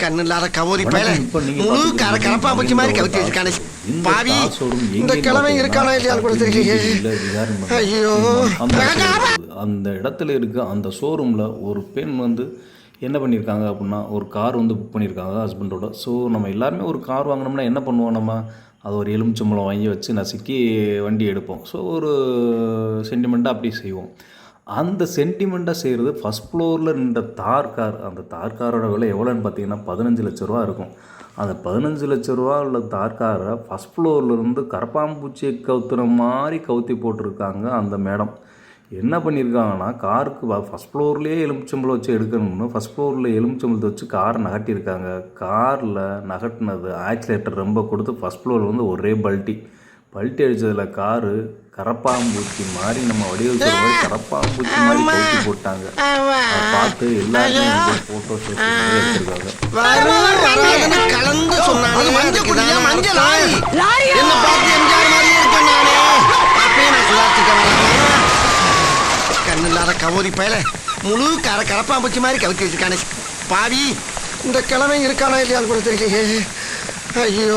கண்ணு இல்லாத கவோரி பயல முழு கரப்பா பூச்சி மாதிரி கவுத்தி வச்சிருக்கானே பாவி. இந்த கிழமை இருக்கானா இல்லையான்னு கூட தெரியலையே. ஐயோ, அந்த இடத்துல இருக்க அந்த ஷோரூமில் ஒரு பெண் வந்து என்ன பண்ணியிருக்காங்க அப்படின்னா, ஒரு கார் வந்து புக் பண்ணியிருக்காங்க ஹஸ்பண்டோட. ஸோ நம்ம எல்லாருமே ஒரு கார் வாங்கினோம்னா என்ன பண்ணுவோம், நம்ம அது ஒரு எலுமிச்சம்பழம் வாங்கி வச்சு நசுக்கி வண்டி எடுப்போம். ஸோ ஒரு சென்டிமெண்ட்டாக அப்படி செய்வோம். அந்த சென்டிமெண்ட்டாக செய்கிறது ஃபஸ்ட் ஃப்ளோரில் நின்ற தார் கார். அந்த தார் காரோட விலை எவ்வளோன்னு பார்த்தீங்கன்னா 15 லட்ச ரூபா இருக்கும். அந்த 15 லட்ச ரூபா உள்ள தார் காரை ஃபஸ்ட் ஃப்ளோர்லேருந்து கரப்பாம்பூச்சியை கவுத்துற மாதிரி கவுத்தி போட்டிருக்காங்க அந்த மேடம். என்ன பண்ணியிருக்காங்கன்னா, காருக்கு ஃபஸ்ட் ஃப்ளோர்லேயே எலுமிச்சம்பழம் வச்சு எடுக்கணும்னு ஃபஸ்ட் ஃப்ளோரில் எலுமிச்சம்பழத்தை வச்சு காரை நகட்டியிருக்காங்க. காரில் நகட்டினது ஆக்சிலேட்டர் ரொம்ப கொடுத்து ஃபஸ்ட் ஃப்ளோரில் வந்து ஒரே பல்ட்டி அடித்ததில் காரு கரப்பாம்பூச்சி மாதிரி நம்ம வடிவல் சொல்ற மாதிரி கரப்பாம்பூச்சி மாதிரி கவுத்தி போட்டாங்க. அதை பார்த்து எல்லாருமே ஃபோட்டோஸ் எடுத்திருக்காங்க. கண்ணு இல்லாத கவோரி பயல முழு கரப்பாம்பூச்சி மாதிரி கவுத்தி வச்சிருக்கானே பாவி. இந்த கிழமை இருக்கானா இல்லையான்னு கூட தெரியலையே. ஐயோ.